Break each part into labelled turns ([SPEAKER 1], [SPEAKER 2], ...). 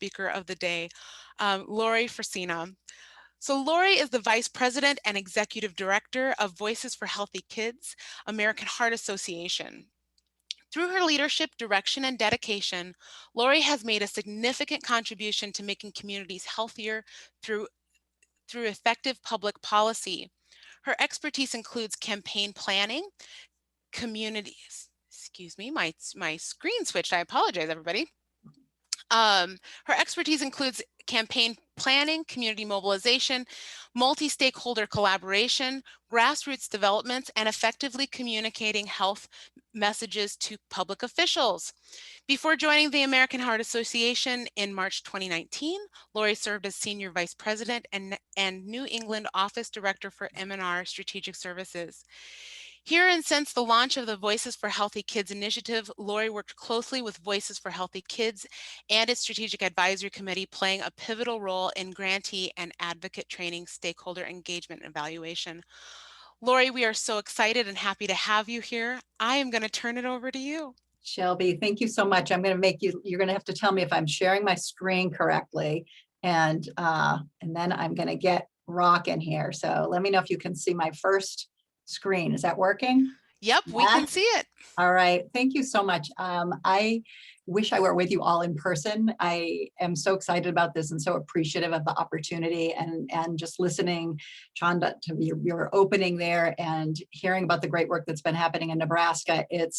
[SPEAKER 1] speaker of the day, Lori Frisina. So Lori is the Vice President and Executive Director of Voices for Healthy Kids, American Heart Association. Through her leadership, direction, and dedication, Lori has made a significant contribution to making communities healthier through effective public policy. Her expertise includes campaign planning, communities, excuse me, my screen switched, I apologize, everybody. Her expertise includes campaign planning, community mobilization, multi-stakeholder collaboration, grassroots development, and effectively communicating health messages to public officials. Before joining the American Heart Association in March 2019, Lori served as Senior Vice President and New England Office Director for M&R Strategic Services. Here and since the launch of the Voices for Healthy Kids initiative, Lori worked closely with Voices for Healthy Kids and its Strategic Advisory Committee, playing a pivotal role in grantee and advocate training, stakeholder engagement, and evaluation. Lori, we are so excited and happy to have you here. I am going to turn it over to you.
[SPEAKER 2] Shelby, thank you so much. I'm going to make you're going to have to tell me if I'm sharing my screen correctly. And then I'm going to get rocking here. So let me know if you can see my first screen. Is that working?
[SPEAKER 1] Yep, we can see it.
[SPEAKER 2] All right. Thank you so much. I wish I were with you all in person. I am so excited about this and so appreciative of the opportunity and just listening, Chanda, to your opening there and hearing about the great work that's been happening in Nebraska. It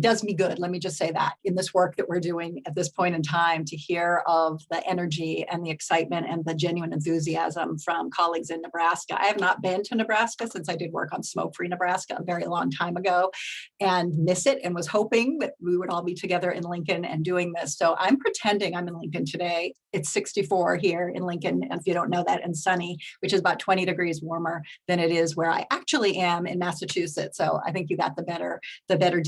[SPEAKER 2] does me good, let me just say that, in this work that we're doing at this point in time, to hear of the energy and the excitement and the genuine enthusiasm from colleagues in Nebraska. I have not been to Nebraska since I did work on Smoke-Free Nebraska a very long time ago, and miss it, and was hoping that we would all be together in Lincoln and doing this. So I'm pretending I'm in Lincoln today. It's 64 here in Lincoln, and if you don't know that, and sunny, which is about 20 degrees warmer than it is where I actually am in Massachusetts. So I think you got the better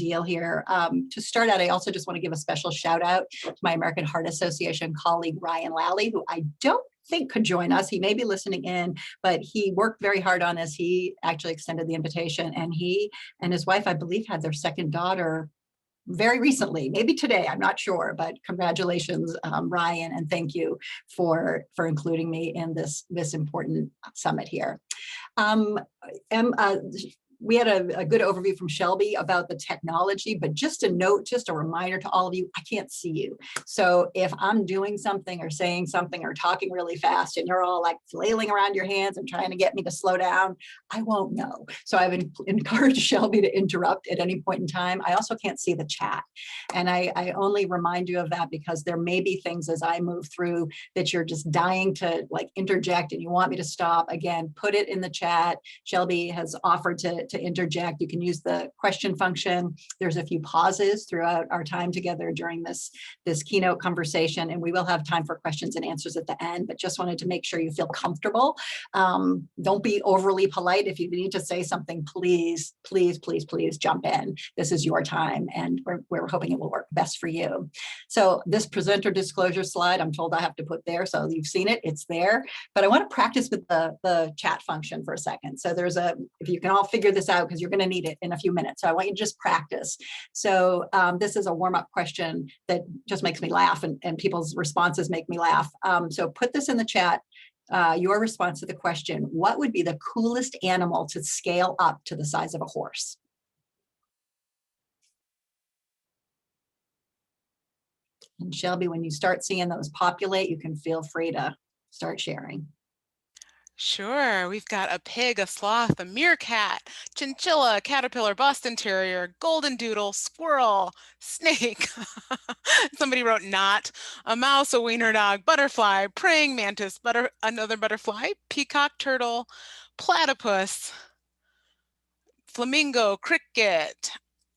[SPEAKER 2] deal here. To start out, I also just want to give a special shout out to my American Heart Association colleague, Ryan Lally, who I don't think could join us. He may be listening in, but he worked very hard on this. He actually extended the invitation, and he and his wife, I believe, had their second daughter very recently, maybe today, I'm not sure, but congratulations, Ryan, and thank you for including me in this important summit here. We had a good overview from Shelby about the technology, but just a note, just a reminder to all of you, I can't see you. So if I'm doing something or saying something or talking really fast and you're all like flailing around your hands and trying to get me to slow down, I won't know. So I've encouraged Shelby to interrupt at any point in time. I also can't see the chat. And I only remind you of that because there may be things as I move through that you're just dying to like interject and you want me to stop. Again, put it in the chat. Shelby has offered to interject. You can use the question function. There's a few pauses throughout our time together during this keynote conversation, and we will have time for questions and answers at the end, but just wanted to make sure you feel comfortable. Don't be overly polite. If you need to say something, please, please, please, please jump in. This is your time, and we're hoping it will work best for you. So this presenter disclosure slide, I'm told I have to put there, so you've seen it, it's there, but I want to practice with the chat function for a second. So if you can all figure this out, because you're going to need it in a few minutes. So I want you to just practice. So this is a warm-up question that just makes me laugh, and people's responses make me laugh. So put this in the chat, your response to the question: what would be the coolest animal to scale up to the size of a horse? And Shelby, when you start seeing those populate, you can feel free to start sharing.
[SPEAKER 1] Sure, we've got a pig, a sloth, a meerkat, chinchilla, caterpillar, Boston Terrier, golden doodle, squirrel, snake. Somebody wrote knot, a mouse, a wiener dog, butterfly, praying mantis, another butterfly, peacock, turtle, platypus, flamingo, cricket.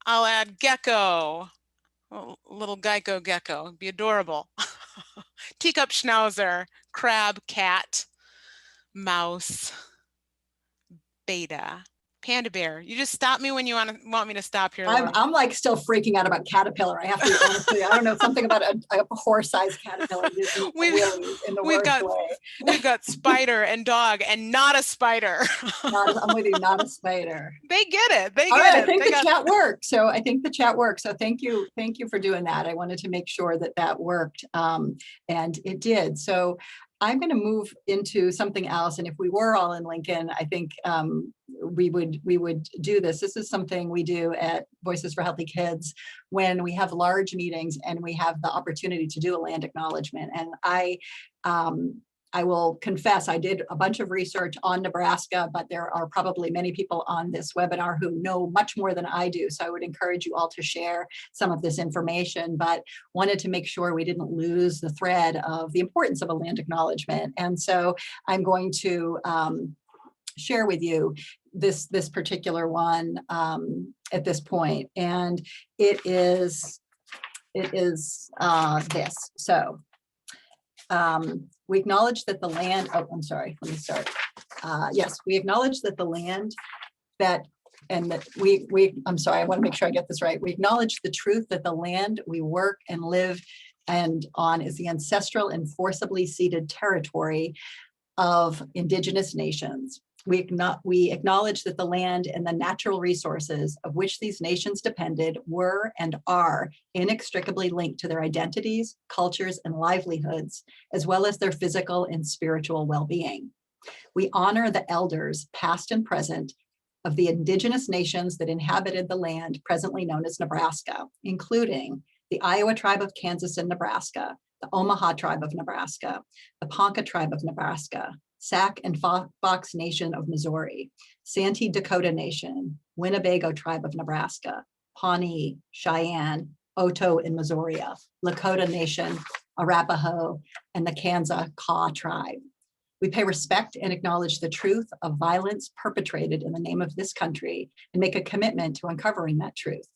[SPEAKER 1] I'll add gecko, a little Geico gecko, it'd be adorable. Teacup schnauzer, crab, cat, mouse, beta. Panda bear. You just stop me when you want me to stop here,
[SPEAKER 2] I'm,
[SPEAKER 1] Lori.
[SPEAKER 2] I'm like still freaking out about caterpillar. I have to be honest with you. I don't know, something about a horse-sized caterpillar gives me the
[SPEAKER 1] We've
[SPEAKER 2] willies in the
[SPEAKER 1] we've
[SPEAKER 2] worst
[SPEAKER 1] got
[SPEAKER 2] way.
[SPEAKER 1] we've got spider and dog and not a spider.
[SPEAKER 2] I'm with you, not a spider.
[SPEAKER 1] They get it. They
[SPEAKER 2] All right, I
[SPEAKER 1] get it.
[SPEAKER 2] think
[SPEAKER 1] They
[SPEAKER 2] the
[SPEAKER 1] got
[SPEAKER 2] chat worked. So I think the chat worked. So thank you for doing that. I wanted to make sure that that worked, and it did. So I'm going to move into something else. And if we were all in Lincoln, I think we would do this. This is something we do at Voices for Healthy Kids when we have large meetings and we have the opportunity to do a land acknowledgement. And I will confess, I did a bunch of research on Nebraska, but there are probably many people on this webinar who know much more than I do. So I would encourage you all to share some of this information, but wanted to make sure we didn't lose the thread of the importance of a land acknowledgement. And so I'm going to share with you this particular one at this point. And it is this. So we acknowledge that the land, oh, I'm sorry, let me start. Yes, we acknowledge that the land that, and that I'm sorry, I want to make sure I get this right. We acknowledge the truth that the land we work and live and on is the ancestral and forcibly ceded territory of Indigenous nations. We acknowledge that the land and the natural resources of which these nations depended were and are inextricably linked to their identities, cultures, and livelihoods, as well as their physical and spiritual well-being. We honor the elders, past and present, of the Indigenous nations that inhabited the land presently known as Nebraska, including the Iowa tribe of Kansas and Nebraska, the Omaha tribe of Nebraska, the Ponca tribe of Nebraska, Sac and Fox Nation of Missouri, Santee Dakota Nation, Winnebago Tribe of Nebraska, Pawnee, Cheyenne, Oto in Missouri, Lakota Nation, Arapaho, and the Kansa-Kaw Tribe. We pay respect and acknowledge the truth of violence perpetrated in the name of this country and make a commitment to uncovering that truth.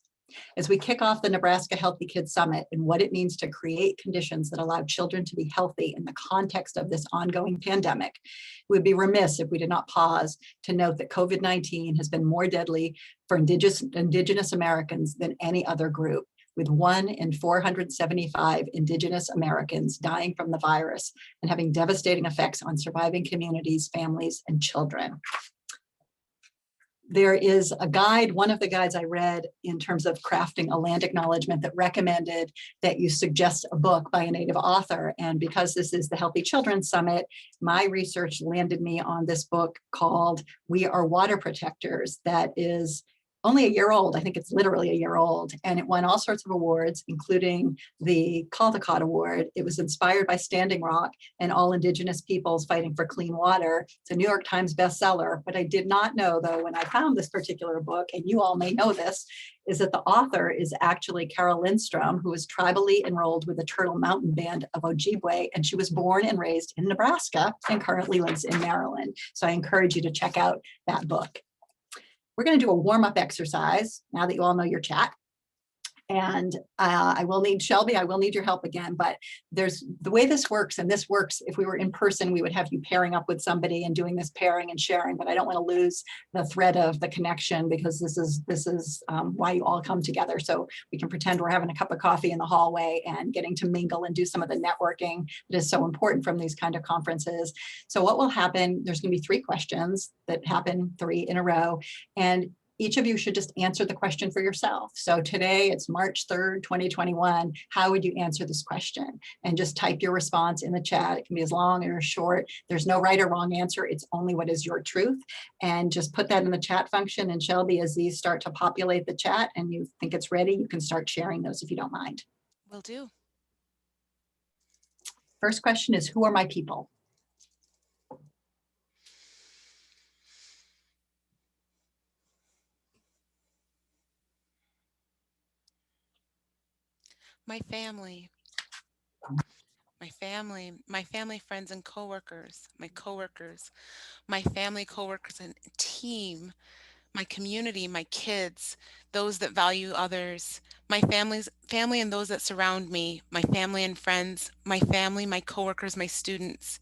[SPEAKER 2] As we kick off the Nebraska Healthy Kids Summit and what it means to create conditions that allow children to be healthy in the context of this ongoing pandemic, we would be remiss if we did not pause to note that COVID-19 has been more deadly for Indigenous Americans than any other group, with 1 in 475 Indigenous Americans dying from the virus and having devastating effects on surviving communities, families, and children. There is a guide, one of the guides I read in terms of crafting a land acknowledgement, that recommended that you suggest a book by a Native author. And because this is the Healthy Children's Summit, my research landed me on this book called We Are Water Protectors, that is only a year old. I think it's literally a year old, and it won all sorts of awards, including the Caldecott Award. It was inspired by Standing Rock and all Indigenous peoples fighting for clean water. It's a New York Times bestseller. What I did not know, though, when I found this particular book, and you all may know this, is that the author is actually Carol Lindstrom, who is tribally enrolled with the Turtle Mountain Band of Ojibwe, and she was born and raised in Nebraska and currently lives in Maryland. So I encourage you to check out that book. We're going to do a warm-up exercise now that you all know your chat. And I will need, Shelby, I will need your help again, but there's the way this works, and this works, if we were in person, we would have you pairing up with somebody and doing this pairing and sharing, but I don't want to lose the thread of the connection, because this is why you all come together. So we can pretend we're having a cup of coffee in the hallway and getting to mingle and do some of the networking that is so important from these kind of conferences. So what will happen, there's going to be 3 questions that happen, 3 in a row, and each of you should just answer the question for yourself. So today it's March 3rd, 2021. How would you answer this question? And just type your response in the chat. It can be as long or short. There's no right or wrong answer. It's only what is your truth. And just put that in the chat function. And Shelby, as these start to populate the chat and you think it's ready, you can start sharing those if you don't mind.
[SPEAKER 1] Will do.
[SPEAKER 2] First question is, who are my people?
[SPEAKER 1] My family, friends and coworkers, my family, coworkers and team, my community, my kids, those that value others, my family and those that surround me, my family and friends, my family, my coworkers, my students,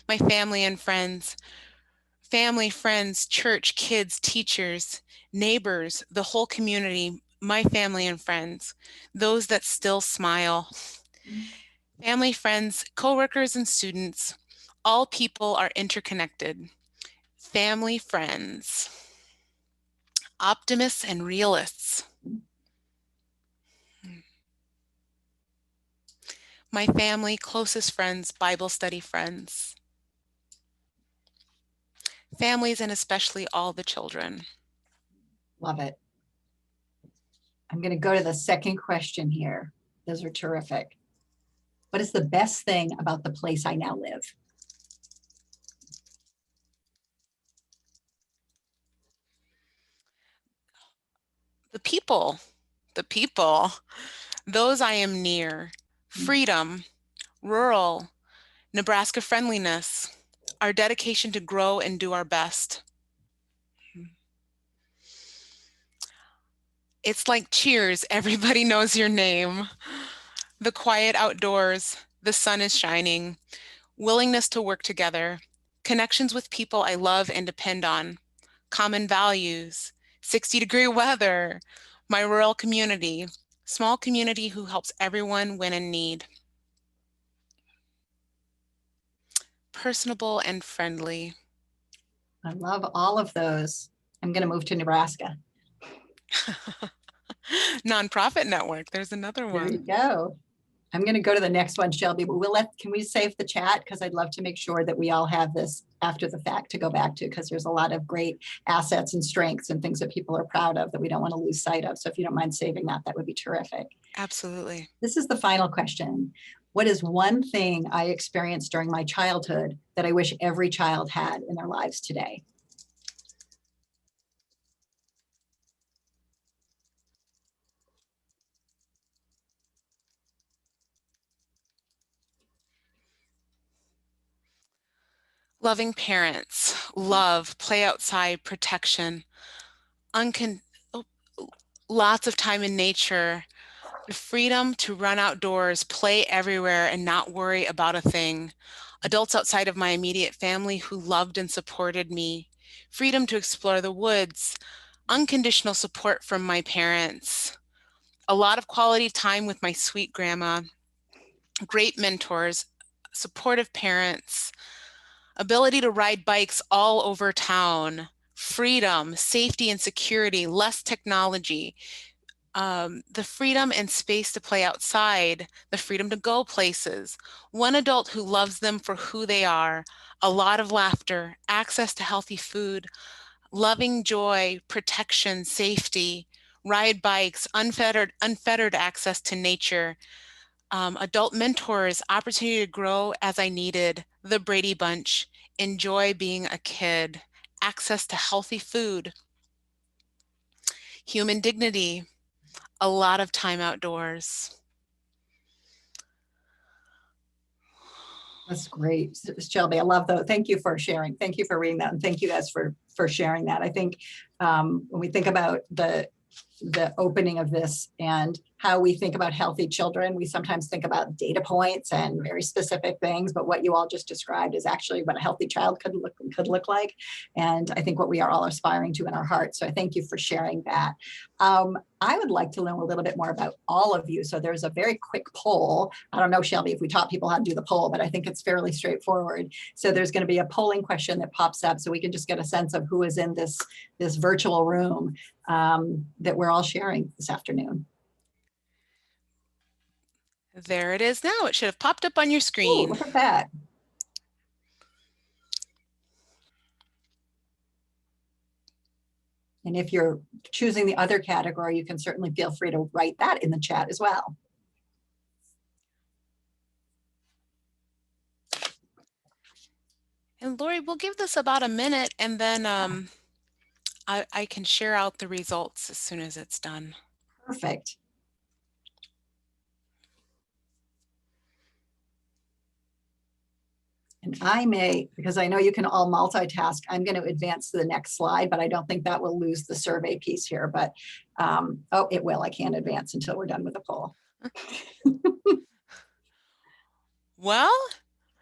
[SPEAKER 1] my family and friends, family, friends, church, kids, teachers, neighbors, the whole community, my family and friends, those that still smile. Family, friends, coworkers, and students, all people are interconnected. Family, friends, optimists and realists. My family, closest friends, Bible study friends. Families and especially all the children.
[SPEAKER 2] Love it. I'm going to go to the second question here. Those are terrific. What is the best thing about the place I now live?
[SPEAKER 1] The people, those I am near, freedom, rural, Nebraska friendliness, our dedication to grow and do our best. It's like Cheers, everybody knows your name. The quiet outdoors, the sun is shining, willingness to work together, connections with people I love and depend on, common values, 60-degree weather, my rural community, small community who helps everyone when in need. Personable and friendly.
[SPEAKER 2] I love all of those. I'm going to move to Nebraska.
[SPEAKER 1] Nonprofit network, there's another
[SPEAKER 2] There you
[SPEAKER 1] one.
[SPEAKER 2] go. I'm going to go to the next one, Shelby, but can we save the chat? Because I'd love to make sure that we all have this after the fact to go back to, because there's a lot of great assets and strengths and things that people are proud of that we don't want to lose sight of. So if you don't mind saving that, that would be terrific.
[SPEAKER 1] Absolutely.
[SPEAKER 2] This is the final question. What is one thing I experienced during my childhood that I wish every child had in their lives today?
[SPEAKER 1] Loving parents, love, play outside, protection, lots of time in nature, the freedom to run outdoors, play everywhere, and not worry about a thing. Adults outside of my immediate family who loved and supported me. Freedom to explore the woods, unconditional support from my parents. A lot of quality time with my sweet grandma, great mentors, supportive parents, ability to ride bikes all over town, freedom, safety and security, less technology, the freedom and space to play outside, the freedom to go places, one adult who loves them for who they are, a lot of laughter, access to healthy food, loving joy, protection, safety, ride bikes, unfettered access to nature, adult mentors, opportunity to grow as I needed, the Brady Bunch, enjoy being a kid, access to healthy food, human dignity, a lot of time outdoors.
[SPEAKER 2] That's great, Shelby. I love those. Thank you for sharing. Thank you for reading that. And thank you guys for sharing that. I think when we think about the opening of this and how we think about healthy children, we sometimes think about data points and very specific things, but what you all just described is actually what a healthy child could look like. And I think what we are all aspiring to in our hearts. So I thank you for sharing that. I would like to learn a little bit more about all of you. So there's a very quick poll. I don't know, Shelby, if we taught people how to do the poll, but I think it's fairly straightforward. So there's going to be a polling question that pops up so we can just get a sense of who is in this virtual room that we're all sharing this afternoon.
[SPEAKER 1] There it is now. It should have popped up on your
[SPEAKER 2] Ooh,
[SPEAKER 1] screen.
[SPEAKER 2] look at that. And if you're choosing the other category, you can certainly feel free to write that in the chat as well.
[SPEAKER 1] And Lori, we'll give this about a minute and then I can share out the results as soon as it's done.
[SPEAKER 2] Perfect. And I may, because I know you can all multitask, I'm going to advance to the next slide, but I don't think that will lose the survey piece here. But, oh, it will. I can't advance until we're done with the poll.
[SPEAKER 1] Well,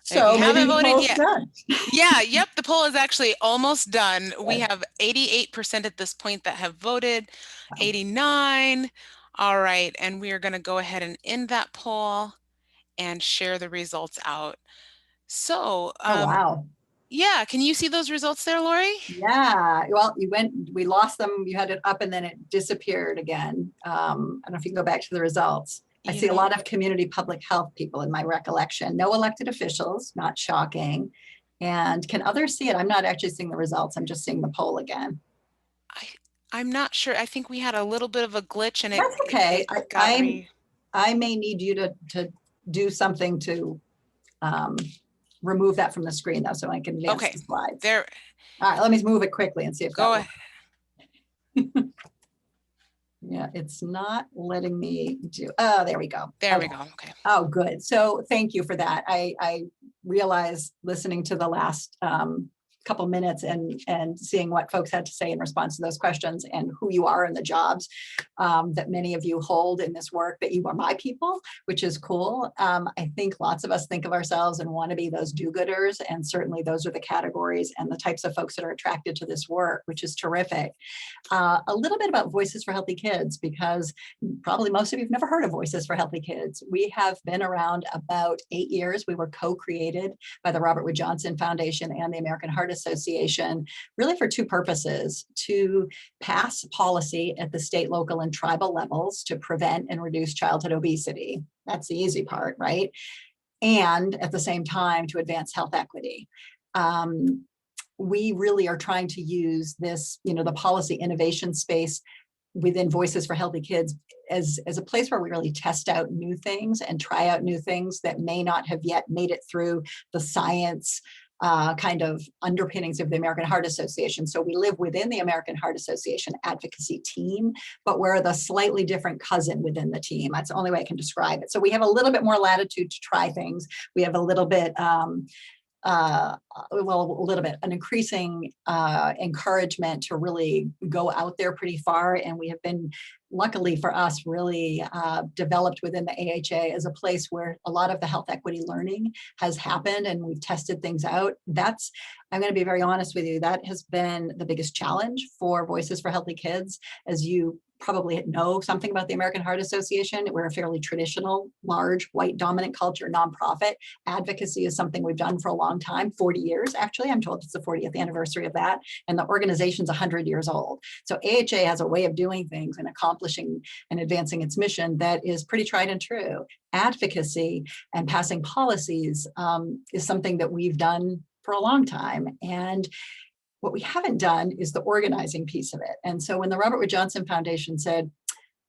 [SPEAKER 1] If you
[SPEAKER 2] So maybe
[SPEAKER 1] haven't
[SPEAKER 2] the
[SPEAKER 1] voted
[SPEAKER 2] poll's
[SPEAKER 1] yet,
[SPEAKER 2] done.
[SPEAKER 1] yeah, yep, the poll is actually almost done. We
[SPEAKER 2] Good.
[SPEAKER 1] have 88% at this point that have voted,
[SPEAKER 2] Wow.
[SPEAKER 1] 89. All right, and we are going to go ahead and end that poll and share the results out. So,
[SPEAKER 2] Oh, wow.
[SPEAKER 1] yeah, can you see those results there, Lori?
[SPEAKER 2] Yeah, well, we lost them. You had it up and then it disappeared again. I don't know if you can go back to the results. I
[SPEAKER 1] You
[SPEAKER 2] see a
[SPEAKER 1] know,
[SPEAKER 2] lot of community public health people in my recollection. No elected officials, not shocking. And can others see it? I'm not actually seeing the results. I'm just seeing the poll again.
[SPEAKER 1] I, I'm not sure. I think we had a little bit of a glitch and
[SPEAKER 2] That's okay.
[SPEAKER 1] it got
[SPEAKER 2] I may need you to do something to um, remove that from the screen though, so I can advance
[SPEAKER 1] okay.
[SPEAKER 2] the slides.
[SPEAKER 1] There,
[SPEAKER 2] All right, let me move it quickly and see if that
[SPEAKER 1] go
[SPEAKER 2] works. Yeah, it's not letting me do, oh, there we go.
[SPEAKER 1] There we
[SPEAKER 2] Okay.
[SPEAKER 1] go. Okay.
[SPEAKER 2] Oh, good. So thank you for that. I realized listening to the last couple minutes and seeing what folks had to say in response to those questions and who you are and the jobs that many of you hold in this work, that you are my people, which is cool. I think lots of us think of ourselves and want to be those do-gooders, and certainly those are the categories and the types of folks that are attracted to this work, which is terrific. A little bit about Voices for Healthy Kids, because probably most of you have never heard of Voices for Healthy Kids. We have been around about 8 years. We were co-created by the Robert Wood Johnson Foundation and the American Heart Association, really for two purposes: to pass policy at the state, local, and tribal levels to prevent and reduce childhood obesity. That's the easy part, right? And at the same time, to advance health equity. We really are trying to use this, the policy innovation space within Voices for Healthy Kids as a place where we really test out new things and try out new things that may not have yet made it through the science kind of underpinnings of the American Heart Association. So we live within the American Heart Association advocacy team, but we're the slightly different cousin within the team. That's the only way I can describe it. So we have a little bit more latitude to try things. We have a little bit, an increasing encouragement to really go out there pretty far. And we have been, luckily for us, really developed within the AHA as a place where a lot of the health equity learning has happened, and we've tested things out. I'm going to be very honest with you, that has been the biggest challenge for Voices for Healthy Kids. As you probably know something about the American Heart Association, we're a fairly traditional, large, white dominant culture nonprofit. Advocacy is something we've done for a long time, 40 years, actually. I'm told it's the 40th anniversary of that. And the organization's 100 years old. So AHA has a way of doing things and accomplishing and advancing its mission that is pretty tried and true. Advocacy and passing policies is something that we've done for a long time. And what we haven't done is the organizing piece of it. And so when the Robert Wood Johnson Foundation said,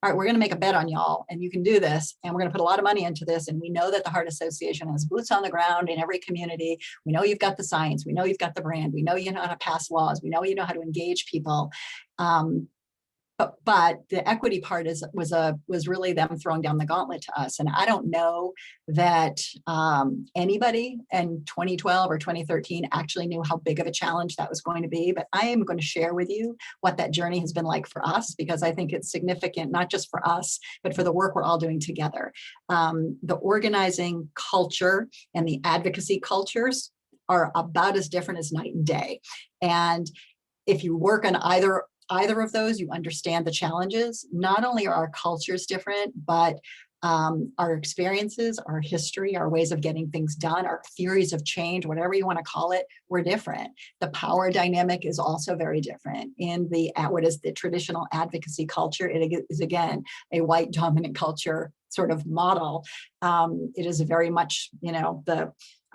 [SPEAKER 2] all right, we're going to make a bet on y'all, and you can do this, and we're going to put a lot of money into this, and we know that the Heart Association has boots on the ground in every community. We know you've got the science. We know you've got the brand. We know you know how to pass laws. We know you know how to engage people. But the equity part was really them throwing down the gauntlet to us. And I don't know that anybody in 2012 or 2013 actually knew how big of a challenge that was going to be. But I am going to share with you what that journey has been like for us, because I think it's significant, not just for us, but for the work we're all doing together. The organizing culture and the advocacy cultures are about as different as night and day. And if you work on either of those, you understand the challenges. Not only are our cultures different, but our experiences, our history, our ways of getting things done, our theories of change, whatever you want to call it, we're different. The power dynamic is also very different. In what is the traditional advocacy culture, it is, again, a white dominant culture sort of model. It is very much,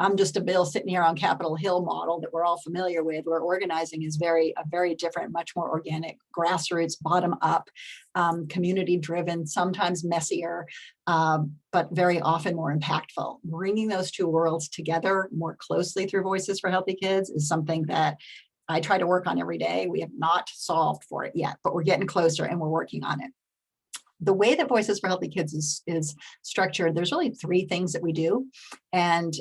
[SPEAKER 2] I'm just a bill sitting here on Capitol Hill model that we're all familiar with, where organizing is a very different, much more organic, grassroots, bottom up, community driven, sometimes messier, but very often more impactful. Bringing those two worlds together more closely through Voices for Healthy Kids is something that I try to work on every day. We have not solved for it yet, but we're getting closer and we're working on it. The way that Voices for Healthy Kids is structured, there's really three things that we do. And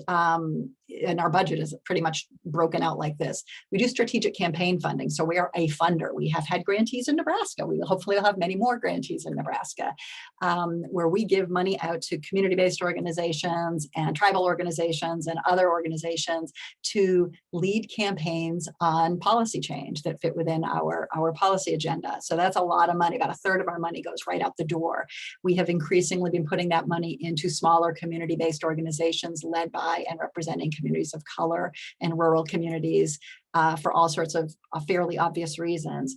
[SPEAKER 2] our budget is pretty much broken out like this. We do strategic campaign funding. So we are a funder. We have had grantees in Nebraska. We hopefully will have many more grantees in Nebraska, where we give money out to community-based organizations and tribal organizations and other organizations to lead campaigns on policy change that fit within our policy agenda. So that's a lot of money. About a third of our money goes right out the door. We have increasingly been putting that money into smaller community-based organizations led by and representing communities of color and rural communities for all sorts of fairly obvious reasons.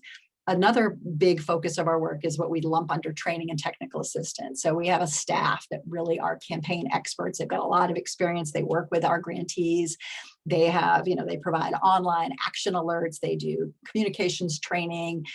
[SPEAKER 2] Another big focus of our work is what we lump under training and technical assistance. So we have a staff that really are campaign experts. They've got a lot of experience. They work with our grantees. They have, they provide online action alerts. They do communications training.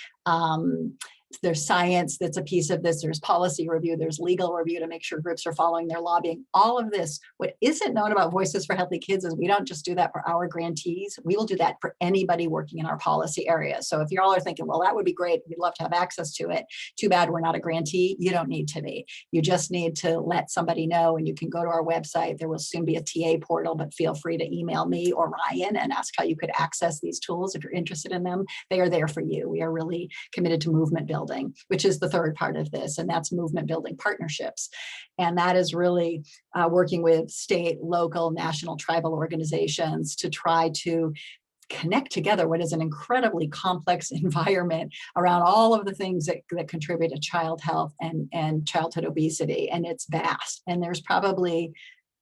[SPEAKER 2] There's science that's a piece of this. There's policy review. There's legal review to make sure groups are following their lobbying. All of this. What isn't known about Voices for Healthy Kids is we don't just do that for our grantees. We will do that for anybody working in our policy area. So if y'all are thinking, well, that would be great, we'd love to have access to it. Too bad we're not a grantee. You don't need to be. You just need to let somebody know, and you can go to our website. There will soon be a TA portal, but feel free to email me or Ryan and ask how you could access these tools if you're interested in them. They are there for you. We are really committed to movement building, which is the third part of this, and that's movement building partnerships. And that is really working with state, local, national, tribal organizations to try to connect together what is an incredibly complex environment around all of the things that contribute to child health and childhood obesity. And it's vast. And there's probably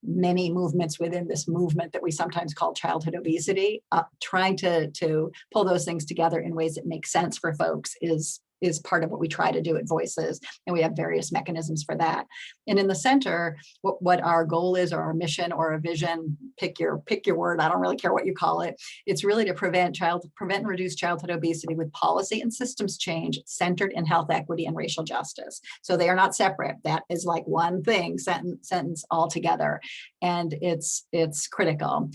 [SPEAKER 2] many movements within this movement that we sometimes call childhood obesity. Trying to pull those things together in ways that make sense for folks is part of what we try to do at Voices, and we have various mechanisms for that. And in the center, what our goal is, or our mission, or a vision, pick your word, I don't really care what you call it. It's really to prevent and reduce childhood obesity with policy and systems change centered in health equity and racial justice. So they are not separate. That is like one thing, sentence all together, and it's critical.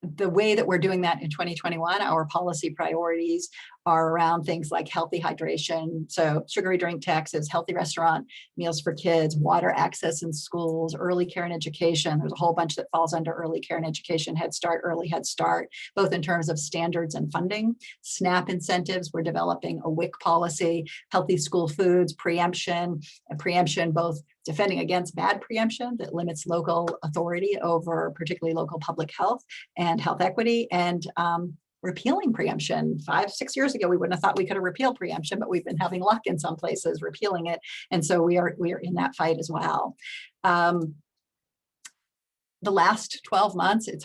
[SPEAKER 2] The way that we're doing that in 2021, our policy priorities are around things like healthy hydration, so sugary drink taxes, healthy restaurant meals for kids, water access in schools, early care and education. There's a whole bunch that falls under early care and education, Head Start, Early Head Start, both in terms of standards and funding. SNAP incentives, we're developing a WIC policy, healthy school foods, preemption, both defending against bad preemption that limits local authority over particularly local public health and health equity, and repealing preemption. 5-6 years ago, we wouldn't have thought we could have repealed preemption, but we've been having luck in some places repealing it. And so we are in that fight as well. The last 12 months, it's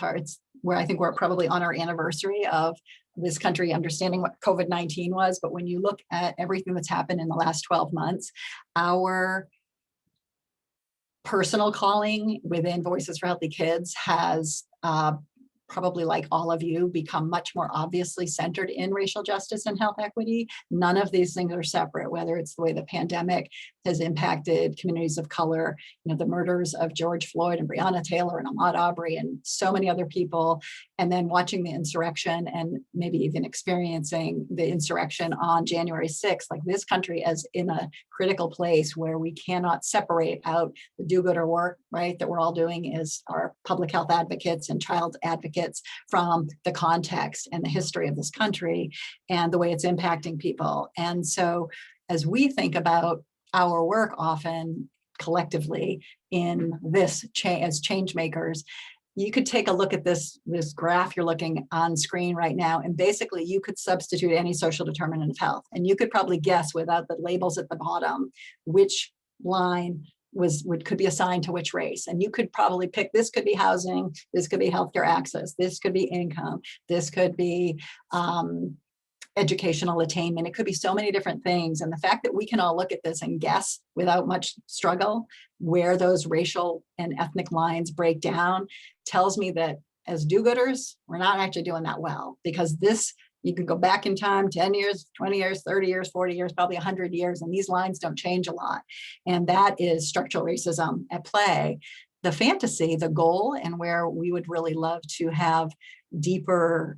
[SPEAKER 2] where I think we're probably on our anniversary of this country understanding what COVID-19 was. But when you look at everything that's happened in the last 12 months, our personal calling within Voices for Healthy Kids has probably, like all of you, become much more obviously centered in racial justice and health equity. None of these things are separate, whether it's the way the pandemic has impacted communities of color, the murders of George Floyd and Breonna Taylor and Ahmaud Arbery and so many other people, and then watching the insurrection and maybe even experiencing the insurrection on January 6th. Like, this country is in a critical place where we cannot separate out the do-gooder work, right, that we're all doing as our public health advocates and child advocates from the context and the history of this country and the way it's impacting people. And so as we think about our work often collectively in this as change makers, you could take a look at this graph you're looking on screen right now, and basically you could substitute any social determinant of health, and you could probably guess without the labels at the bottom which line could be assigned to which race. And you could probably pick, this could be housing, this could be healthcare access, this could be income, this could be educational attainment. It could be so many different things. And the fact that we can all look at this and guess without much struggle where those racial and ethnic lines break down tells me that as do-gooders, we're not actually doing that well, because you could go back in time 10 years, 20 years, 30 years, 40 years, probably 100 years, and these lines don't change a lot. And that is structural racism at play. The fantasy, the goal, and where we would really love to have deeper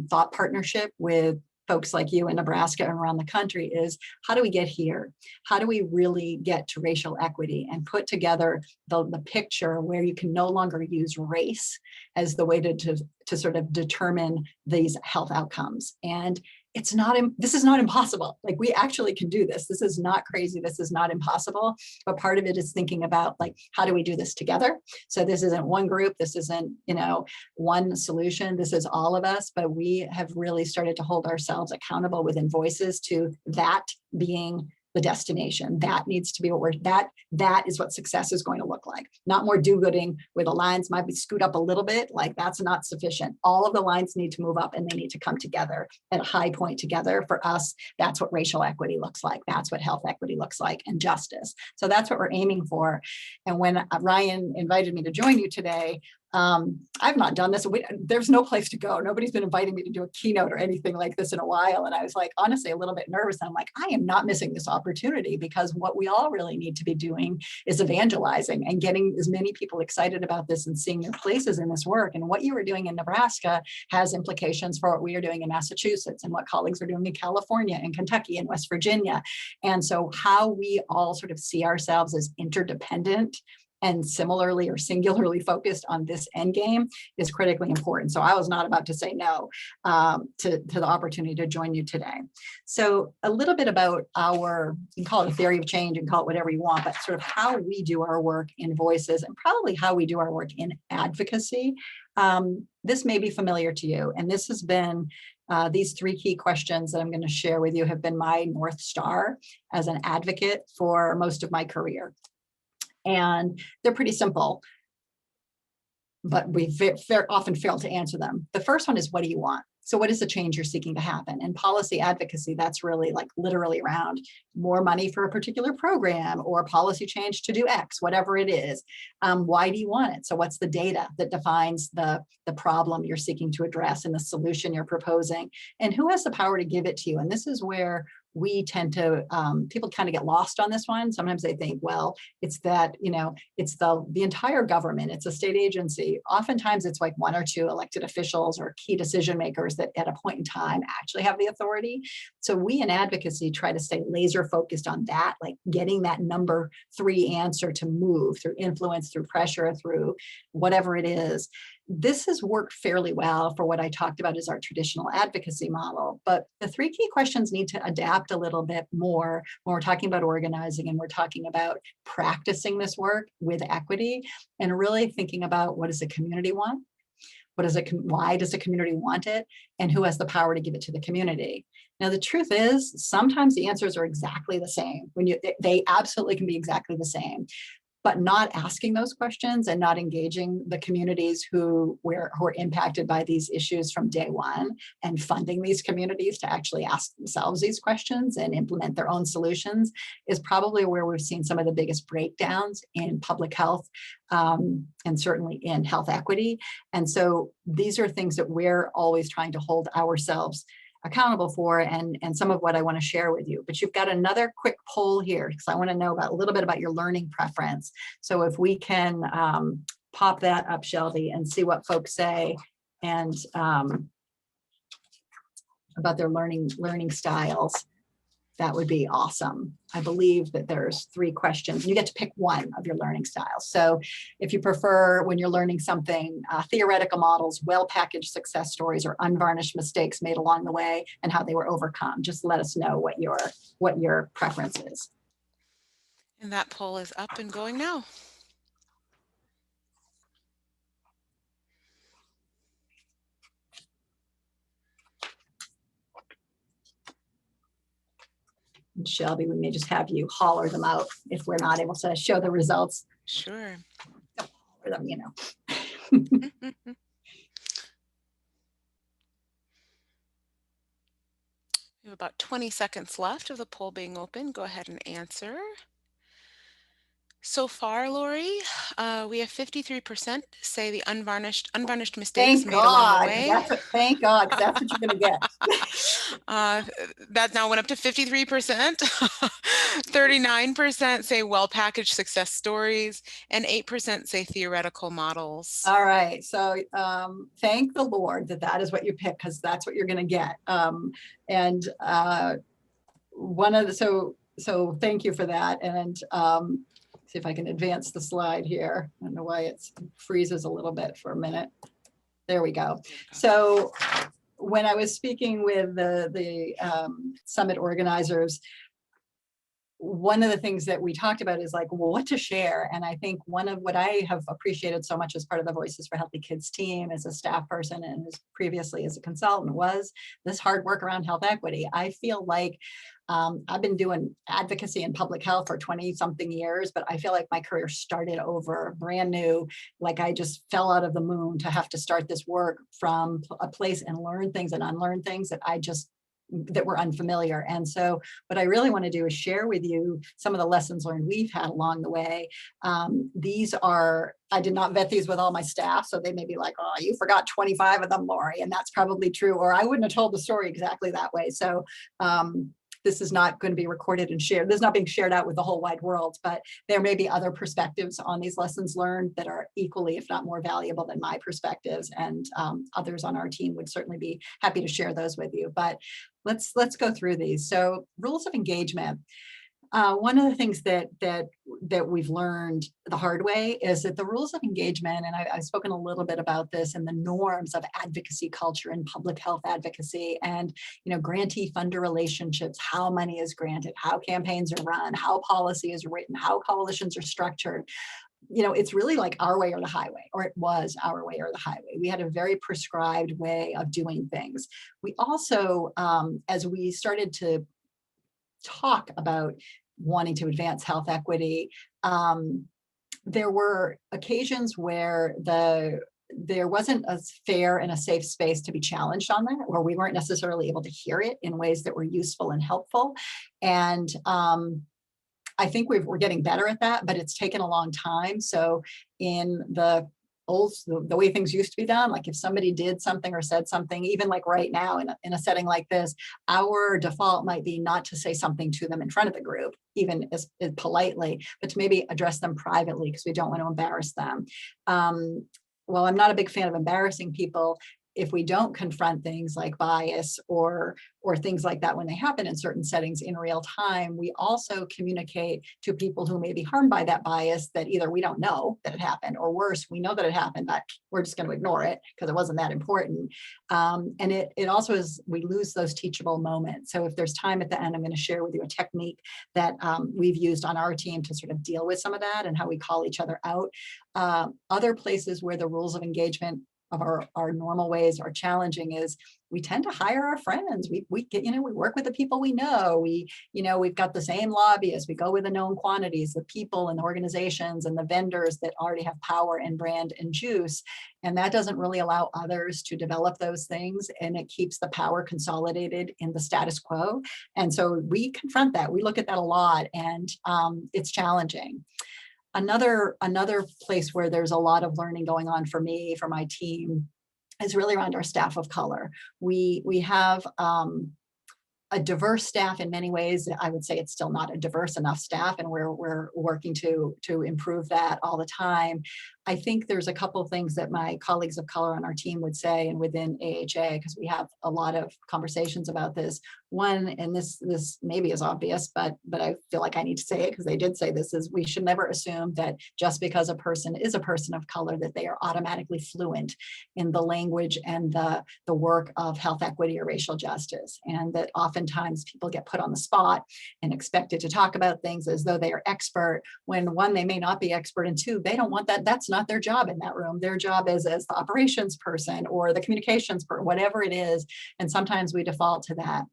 [SPEAKER 2] thought partnership with folks like you in Nebraska and around the country is, how do we get here? How do we really get to racial equity and put together the picture where you can no longer use race as the way to sort of determine these health outcomes? And this is not impossible. Like, we actually can do this. This is not crazy. This is not impossible. But part of it is thinking about, like, how do we do this together? So this isn't one group. This isn't, one solution. This is all of us. But we have really started to hold ourselves accountable within Voices to that being the destination. That needs to be that is what success is going to look like. Not more do-gooding where the lines might be scoot up a little bit. Like, that's not sufficient. All of the lines need to move up, and they need to come together at a high point together. For us, that's what racial equity looks like. That's what health equity looks like, and justice. So that's what we're aiming for. And when Ryan invited me to join you today, I've not done this. There's no place to go. Nobody's been inviting me to do a keynote or anything like this in a while. And I was like, honestly, a little bit nervous. I'm like, I am not missing this opportunity, because what we all really need to be doing is evangelizing and getting as many people excited about this and seeing their places in this work. And what you are doing in Nebraska has implications for what we are doing in Massachusetts, and what colleagues are doing in California and Kentucky and West Virginia. And so how we all sort of see ourselves as interdependent and similarly or singularly focused on this end game is critically important. So I was not about to say no to the opportunity to join you today. So a little bit about you can call it a theory of change and call it whatever you want, but sort of how we do our work in Voices, and probably how we do our work in advocacy. This may be familiar to you, and this has been these 3 key questions that I'm going to share with you have been my North Star as an advocate for most of my career. And they're pretty simple, but we often fail to answer them. The first one is, what do you want? So what is the change you're seeking to happen? And policy advocacy, that's really like literally around more money for a particular program, or policy change to do X, whatever it is. Why do you want it? So what's the data that defines the problem you're seeking to address and the solution you're proposing? And who has the power to give it to you? And this is where we tend to, people kind of get lost on this one. Sometimes they think, well, it's that, it's the entire government, it's a state agency. Oftentimes it's like 1 or 2 elected officials or key decision makers that at a point in time actually have the authority. So we in advocacy try to stay laser focused on that, like getting that number 3 answer to move through influence, through pressure, through whatever it is. This has worked fairly well for what I talked about as our traditional advocacy model, but the 3 key questions need to adapt a little bit more when we're talking about organizing and we're talking about practicing this work with equity, and really thinking about, what does the community want? Why does the community want it? And who has the power to give it to the community? Now, the truth is, sometimes the answers are exactly the same. They absolutely can be exactly the same. But not asking those questions and not engaging the communities who are impacted by these issues from day one, and funding these communities to actually ask themselves these questions and implement their own solutions, is probably where we've seen some of the biggest breakdowns in public health, and certainly in health equity. And so these are things that we're always trying to hold ourselves accountable for, and some of what I want to share with you. But you've got another quick poll here, because I want to know a little bit about your learning preference. So if we can pop that up, Shelby, and see what folks say, and about their learning styles, that would be awesome. I believe that there's 3 questions. You get to pick one of your learning styles. So if you prefer, when you're learning something, theoretical models, well-packaged success stories, or unvarnished mistakes made along the way and how they were overcome, just let us know what your preference is.
[SPEAKER 1] And that poll is up and going now.
[SPEAKER 2] And Shelby, we may just have you holler them out if we're not able to show the results.
[SPEAKER 1] Sure.
[SPEAKER 2] Holler them,
[SPEAKER 1] We have about 20 seconds left of the poll being open. Go ahead and answer. So far, Lori, we have 53% say the unvarnished mistakes
[SPEAKER 2] Thank
[SPEAKER 1] made along the
[SPEAKER 2] God, because
[SPEAKER 1] way.
[SPEAKER 2] thank God, because that's what you're going to get.
[SPEAKER 1] Uh, that now went up to 53%. 39% say well-packaged success stories, and 8% say theoretical models.
[SPEAKER 2] All right. So thank the Lord that that is what you pick, because that's what you're going to get. And one of the, so thank you for that. And see if I can advance the slide here. I don't know why it freezes a little bit for a minute. There we go. So when I was speaking with the summit organizers, one of the things that we talked about is like, well, what to share. And I think one of what I have appreciated so much as part of the Voices for Healthy Kids team as a staff person and as previously as a consultant was this hard work around health equity. I feel like I've been doing advocacy in public health for 20 something years, but I feel like my career started over brand new. Like I just fell out of the moon to have to start this work from a place and learn things and unlearn things that were unfamiliar. And so what I really want to do is share with you some of the lessons learned we've had along the way. These are, I did not vet these with all my staff, so they may be like, oh, you forgot 25 of them, Lori, and that's probably true, or I wouldn't have told the story exactly that way. So this is not going to be recorded and shared. This is not being shared out with the whole wide world, but there may be other perspectives on these lessons learned that are equally, if not more valuable than my perspectives. And others on our team would certainly be happy to share those with you. But let's go through these. So rules of engagement. One of the things that we've learned the hard way is that the rules of engagement, and I've spoken a little bit about this, and the norms of advocacy culture and public health advocacy, and grantee funder relationships, how money is granted, how campaigns are run, how policy is written, how coalitions are structured. It's really like our way or the highway, or it was our way or the highway. We had a very prescribed way of doing things. We also, as we started to talk about wanting to advance health equity, there were occasions where there wasn't a fair and a safe space to be challenged on that, or we weren't necessarily able to hear it in ways that were useful and helpful. And I think we're getting better at that, but it's taken a long time. So in the way things used to be done, like if somebody did something or said something, even like right now in a setting like this, our default might be not to say something to them in front of the group, even as politely, but to maybe address them privately because we don't want to embarrass them. Well, I'm not a big fan of embarrassing people. If we don't confront things like bias or things like that when they happen in certain settings in real time, we also communicate to people who may be harmed by that bias that either we don't know that it happened, or worse, we know that it happened, but we're just going to ignore it because it wasn't that important. And it also is, we lose those teachable moments. So if there's time at the end, I'm going to share with you a technique that we've used on our team to sort of deal with some of that and how we call each other out. Other places where the rules of engagement of our normal ways are challenging is we tend to hire our friends. We get, we work with the people we know. We've got the same lobbyists. We go with the known quantities, the people and the organizations and the vendors that already have power and brand and juice. And that doesn't really allow others to develop those things. And it keeps the power consolidated in the status quo. And so we confront that. We look at that a lot, and it's challenging. Another place where there's a lot of learning going on for me, for my team, is really around our staff of color. We have a diverse staff in many ways. I would say it's still not a diverse enough staff, and we're working to improve that all the time. I think there's a couple of things that my colleagues of color on our team would say, and within AHA, because we have a lot of conversations about this. One, and this maybe is obvious, but I feel like I need to say it because they did say this, is we should never assume that just because a person is a person of color that they are automatically fluent in the language and the work of health equity or racial justice. And that oftentimes people get put on the spot and expected to talk about things as though they are expert, when one, they may not be expert, and two, they don't want that. That's not their job in that room. Their job is as the operations person or the communications person, whatever it is. And sometimes we default to that.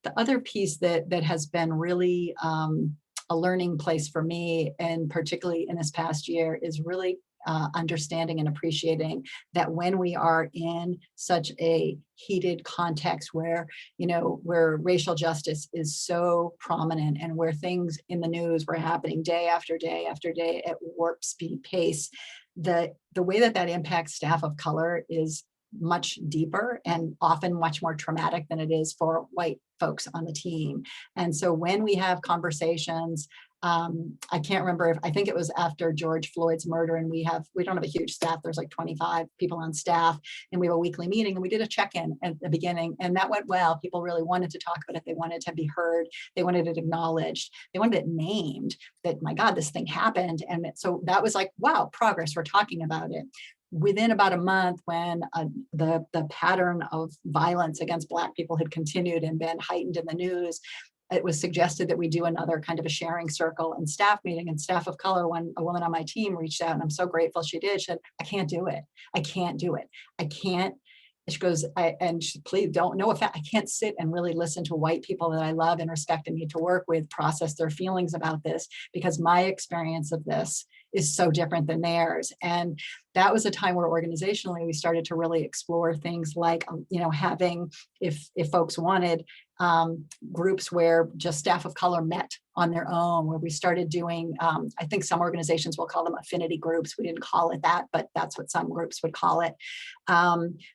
[SPEAKER 2] The other piece that has been really a learning place for me, and particularly in this past year, is really understanding and appreciating that when we are in such a heated context where, where racial justice is so prominent and where things in the news were happening day after day after day at warp speed pace, the way that impacts staff of color is much deeper and often much more traumatic than it is for white folks on the team. And so when we have conversations, I can't remember I think it was after George Floyd's murder, and we don't have a huge staff. There's like 25 people on staff, and we have a weekly meeting, and we did a check-in at the beginning, and that went well. People really wanted to talk about it. They wanted to be heard. They wanted it acknowledged. They wanted it named that, my God, this thing happened. And so that was like, wow, progress. We're talking about it. Within about a month, when the pattern of violence against Black people had continued and been heightened in the news, it was suggested that we do another kind of a sharing circle and staff meeting, and staff of color, when a woman on my team reached out, and I'm so grateful she did, she said, I can't do it. I can't do it. I can't. She goes, please don't know if I can't sit and really listen to white people that I love and respect and need to work with process their feelings about this, because my experience of this is so different than theirs. And that was a time where organizationally we started to really explore things like, having, if folks wanted, groups where just staff of color met on their own, where we started doing, I think some organizations will call them affinity groups. We didn't call it that, but that's what some groups would call it.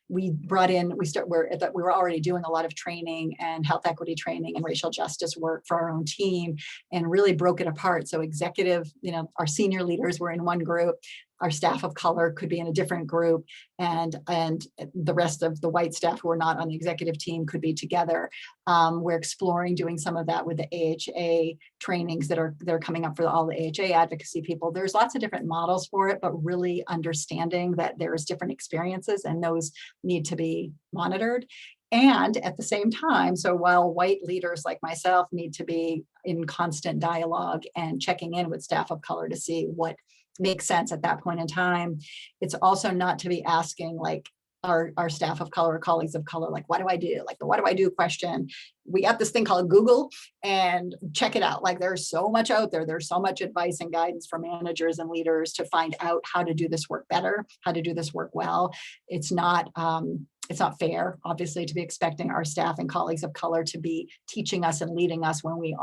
[SPEAKER 2] We were already doing a lot of training and health equity training and racial justice work for our own team, and really broke it apart. So executive, our senior leaders were in one group, our staff of color could be in a different group, and the rest of the white staff who are not on the executive team could be together. We're exploring doing some of that with the AHA trainings that are coming up for all the AHA advocacy people. There's lots of different models for it, but really understanding that there's different experiences and those need to be monitored. And at the same time, so while white leaders like myself need to be in constant dialogue and checking in with staff of color to see what makes sense at that point in time, it's also not to be asking like our staff of color or colleagues of color, like, what do I do? Like the what do I do question. We got this thing called Google, and check it out. Like there's so much out there. There's so much advice and guidance for managers and leaders to find out how to do this work better, how to do this work well. It's not fair, obviously, to be expecting our staff and colleagues of color to be teaching us and leading us when we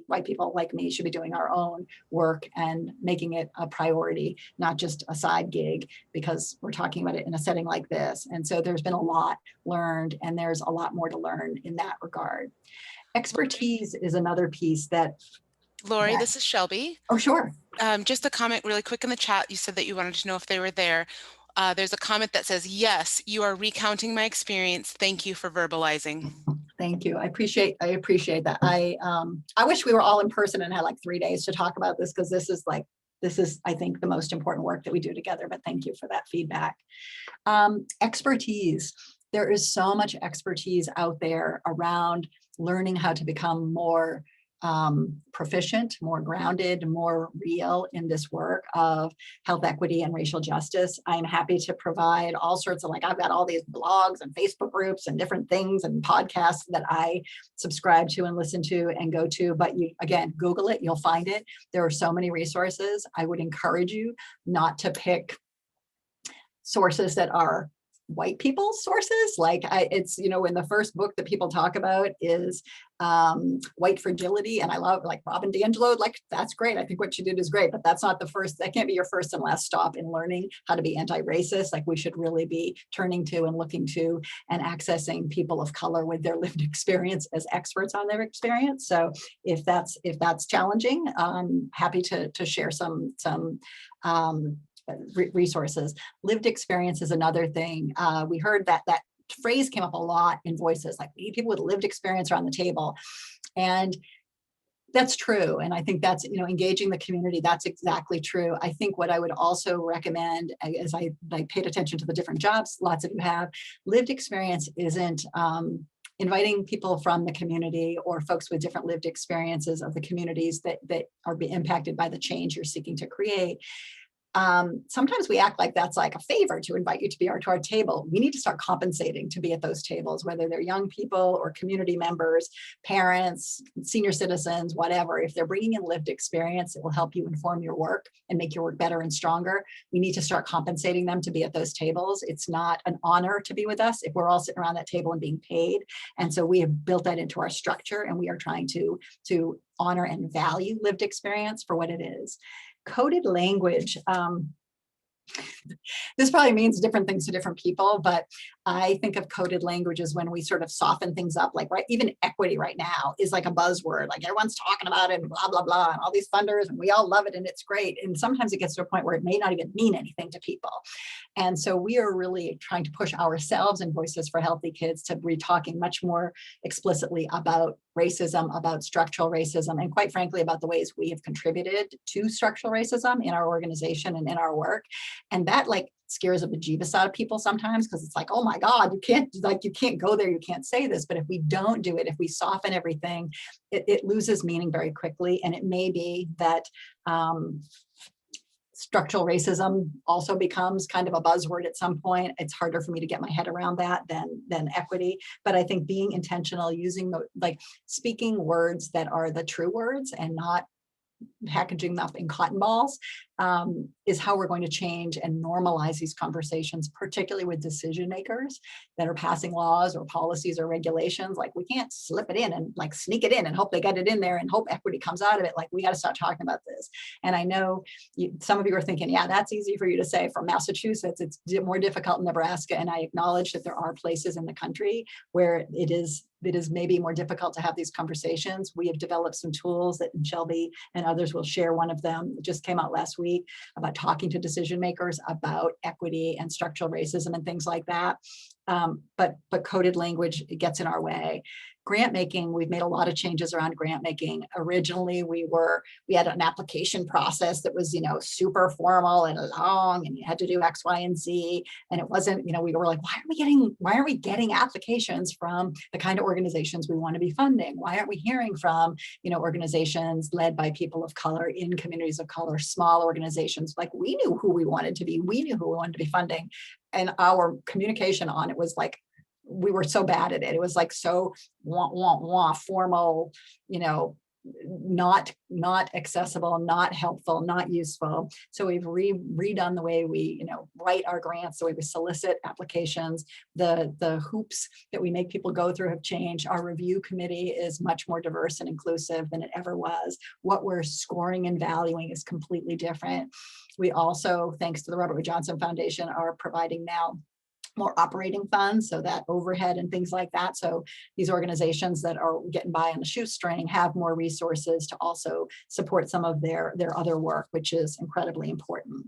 [SPEAKER 2] white people like me should be doing our own work and making it a priority, not just a side gig, because we're talking about it in a setting like this. And so there's been a lot learned, and there's a lot more to learn in that regard. Expertise is another piece that.
[SPEAKER 1] Lori, this is Shelby.
[SPEAKER 2] Oh, sure.
[SPEAKER 1] Just a comment really quick in the chat. You said that you wanted to know if they were there. There's a comment that says, yes, you are recounting my experience. Thank you for verbalizing.
[SPEAKER 2] Thank you. I appreciate that. I wish we were all in person and had like 3 days to talk about this, because this is, I think, the most important work that we do together, but thank you for that feedback. Expertise. There is so much expertise out there around learning how to become more proficient, more grounded, more real in this work of health equity and racial justice. I'm happy to provide all sorts of, I've got all these blogs and Facebook groups and different things and podcasts that I subscribe to and listen to and go to, but again, Google it, you'll find it. There are so many resources. I would encourage you not to pick sources that are white people's sources. It's, in the first book that people talk about is White Fragility. And I love Robin DiAngelo, that's great. I think what she did is great, but that can't be your first and last stop in learning how to be anti-racist. We should really be turning to and looking to and accessing people of color with their lived experience as experts on their experience. So if that's challenging, I'm happy to share some resources. Lived experience is another thing. We heard that phrase came up a lot in Voices, we need people with lived experience around the table. And that's true. And I think that's, engaging the community, that's exactly true. I think what I would also recommend, as I paid attention to the different jobs lots of you have, lived experience isn't inviting people from the community or folks with different lived experiences of the communities that are being impacted by the change you're seeking to create. sometimes we act like that's like a favor to invite you to be to our table. We need to start compensating to be at those tables, whether they're young people or community members, parents, senior citizens, whatever. If they're bringing in lived experience, it will help you inform your work and make your work better and stronger. We need to start compensating them to be at those tables. It's not an honor to be with us if we're all sitting around that table and being paid. And so we have built that into our structure, and we are trying to honor and value lived experience for what it is. Coded language. This probably means different things to different people, but I think of coded language as when we sort of soften things up, like, right, even equity right now is like a buzzword, like everyone's talking about it and blah, blah, blah, and all these funders, and we all love it and it's great. And sometimes it gets to a point where it may not even mean anything to people. And so we are really trying to push ourselves and Voices for Healthy Kids to be talking much more explicitly about racism, about structural racism, and quite frankly, about the ways we have contributed to structural racism in our organization and in our work. And that like scares the bejeebus out of people sometimes, because it's like, oh my God, you can't go there, you can't say this. But if we don't do it, if we soften everything, it loses meaning very quickly. And it may be that structural racism also becomes kind of a buzzword at some point. It's harder for me to get my head around that than equity. But I think being intentional, using speaking words that are the true words and not packaging them up in cotton balls is how we're going to change and normalize these conversations, particularly with decision makers that are passing laws or policies or regulations. Like, we can't slip it in and like sneak it in and hope they get it in there and hope equity comes out of it. Like, we got to start talking about this. And I know some of you are thinking, yeah, that's easy for you to say from Massachusetts. It's more difficult in Nebraska. And I acknowledge that there are places in the country where it is maybe more difficult to have these conversations. We have developed some tools that Shelby and others will share. One of them just came out last week about talking to decision makers about equity and structural racism and things like that. But coded language, it gets in our way. Grant making, we've made a lot of changes around grant making. Originally, we had an application process that was, super formal and long, and you had to do X, Y, and Z. And it wasn't, we were like, why are we getting applications from the kind of organizations we want to be funding? Why aren't we hearing from, organizations led by people of color in communities of color, small organizations? Like, we knew who we wanted to be. We knew who we wanted to be funding. And our communication on it was like, we were so bad at it. It was like so formal, not accessible, not helpful, not useful. So we've redone the way we, write our grants, the way we solicit applications. The hoops that we make people go through have changed. Our review committee is much more diverse and inclusive than it ever was. What we're scoring and valuing is completely different. We also, thanks to the Robert Wood Johnson Foundation, are providing now more operating funds, so that overhead and things like that. So these organizations that are getting by on the shoestring have more resources to also support some of their other work, which is incredibly important.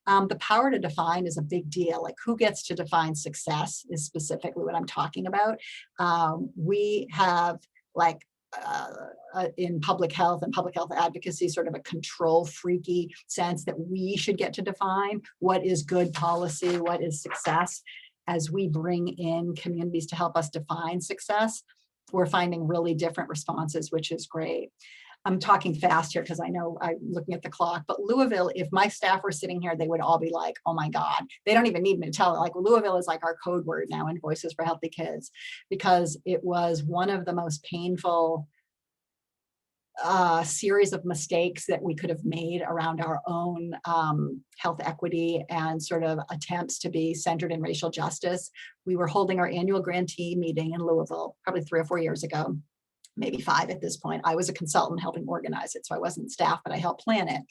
[SPEAKER 2] The power to define is a big deal. Like, who gets to define success is specifically what I'm talking about. We have in public health and public health advocacy, sort of a control freaky sense that we should get to define what is good policy, what is success. As we bring in communities to help us define success, we're finding really different responses, which is great. I'm talking fast here because I know I'm looking at the clock, but Louisville, if my staff were sitting here, they would all be like, oh my God, they don't even need me to tell it. Like, Louisville is like our code word now in Voices for Healthy Kids, because it was one of the most painful series of mistakes that we could have made around our own health equity and sort of attempts to be centered in racial justice. We were holding our annual grantee meeting in Louisville probably 3 or 4 years ago, maybe 5 at this point. I was a consultant helping organize it, so I wasn't staff, but I helped plan it.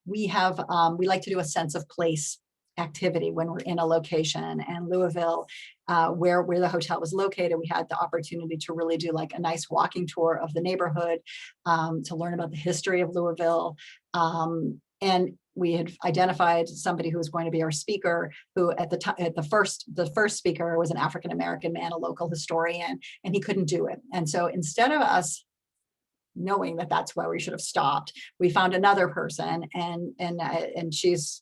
[SPEAKER 2] We like to do a sense of place activity when we're in a location, and Louisville, where the hotel was located, we had the opportunity to really do like a nice walking tour of the neighborhood, to learn about the history of Louisville. And we had identified somebody who was going to be our speaker, who at the first speaker was an African-American man, a local historian, and he couldn't do it. And so instead of us knowing that that's where we should have stopped, we found another person, and she's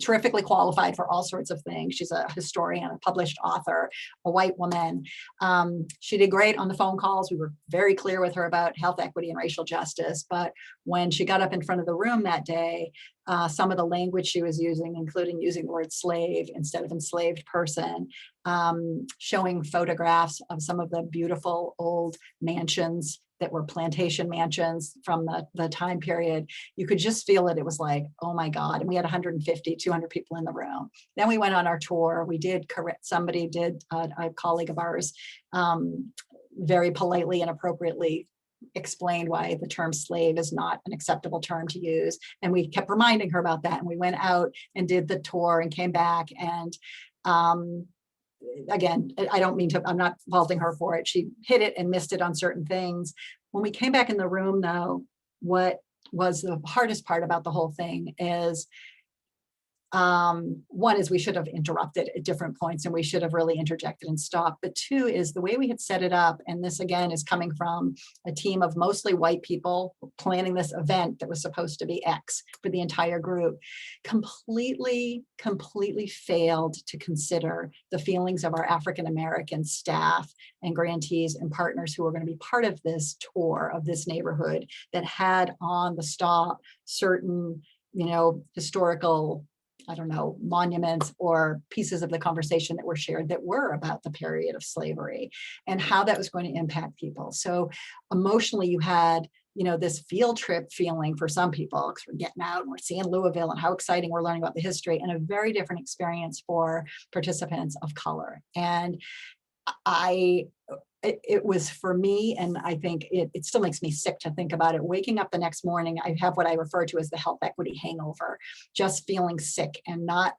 [SPEAKER 2] terrifically qualified for all sorts of things. She's a historian, a published author, a white woman. She did great on the phone calls. We were very clear with her about health equity and racial justice. But when she got up in front of the room that day, some of the language she was using, including using the word slave instead of enslaved person, showing photographs of some of the beautiful old mansions that were plantation mansions from the time period. You could just feel it. It was like, oh my God. And we had 150, 200 people in the room. Then we went on our tour. We did correct, somebody did, a colleague of ours, very politely and appropriately explained why the term slave is not an acceptable term to use. And we kept reminding her about that. And we went out and did the tour and came back. And again, I don't mean to, I'm not faulting her for it. She hit it and missed it on certain things. When we came back in the room though, what was the hardest part about the whole thing is, one is we should have interrupted at different points and we should have really interjected and stopped. But two is the way we had set it up. And this again is coming from a team of mostly white people planning this event that was supposed to be X for the entire group, completely failed to consider the feelings of our African-American staff and grantees and partners who were going to be part of this tour of this neighborhood that had on the stop certain, historical, I don't know, monuments or pieces of the conversation that were shared that were about the period of slavery and how that was going to impact people. So emotionally, you had, this field trip feeling for some people because we're getting out and we're seeing Louisville and how exciting we're learning about the history, and a very different experience for participants of color. And it was for me, and I think it still makes me sick to think about it. Waking up the next morning, I have what I refer to as the health equity hangover, just feeling sick and not,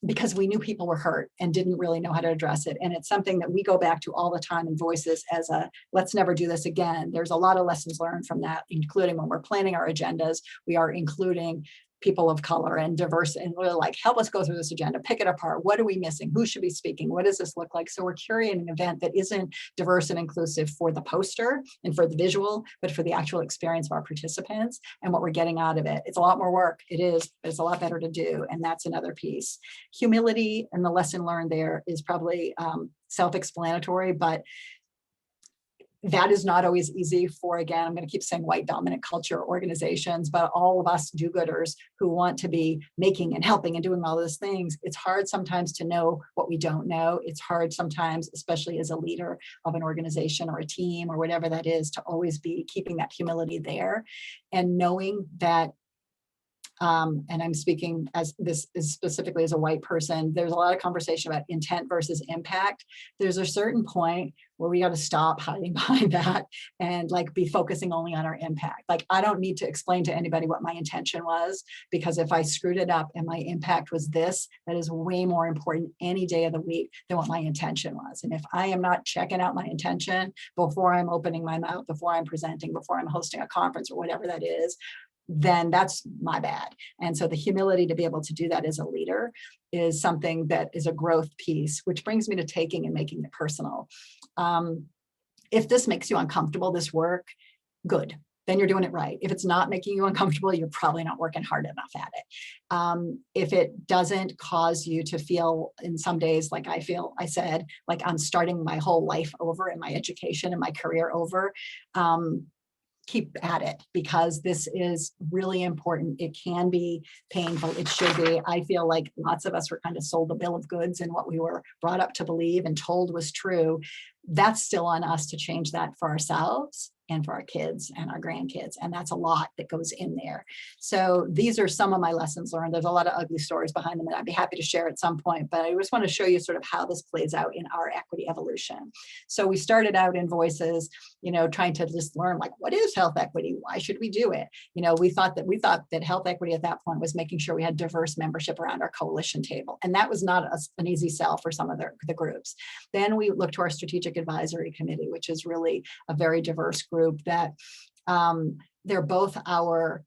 [SPEAKER 2] because we knew people were hurt and didn't really know how to address it. And it's something that we go back to all the time in Voices as a, let's never do this again. There's a lot of lessons learned from that, including when we're planning our agendas, we are including people of color and diverse, and we're like, help us go through this agenda, pick it apart. What are we missing? Who should be speaking? What does this look like? So we're curating an event that isn't diverse and inclusive for the poster and for the visual, but for the actual experience of our participants and what we're getting out of it. It's a lot more work. It is, but it's a lot better to do. And that's another piece. Humility and the lesson learned there is probably self-explanatory, but that is not always easy for, again, I'm going to keep saying white dominant culture organizations, but all of us do-gooders who want to be making and helping and doing all those things. It's hard sometimes to know what we don't know. It's hard sometimes, especially as a leader of an organization or a team or whatever that is, to always be keeping that humility there and knowing that, and I'm speaking as this is specifically as a white person, there's a lot of conversation about intent versus impact. There's a certain point where we got to stop hiding behind that and like be focusing only on our impact. Like, I don't need to explain to anybody what my intention was, because if I screwed it up and my impact was this, that is way more important any day of the week than what my intention was. And if I am not checking out my intention before I'm opening my mouth, before I'm presenting, before I'm hosting a conference or whatever that is, then that's my bad. And so the humility to be able to do that as a leader is something that is a growth piece, which brings me to taking and making it personal. If this makes you uncomfortable, this work, good, then you're doing it right. If it's not making you uncomfortable, you're probably not working hard enough at it. If it doesn't cause you to feel in some days, like I feel, I said, like I'm starting my whole life over and my education and my career over, keep at it, because this is really important. It can be painful. It should be. I feel like lots of us were kind of sold a bill of goods and what we were brought up to believe and told was true. That's still on us to change that for ourselves and for our kids and our grandkids. And that's a lot that goes in there. So these are some of my lessons learned. There's a lot of ugly stories behind them that I'd be happy to share at some point, but I just want to show you sort of how this plays out in our equity evolution. So we started out in Voices, trying to just learn, like, what is health equity? Why should we do it? We thought that health equity at that point was making sure we had diverse membership around our coalition table. And that was not an easy sell for some of the groups. Then we looked to our strategic advisory committee, which is really a very diverse group that they're both our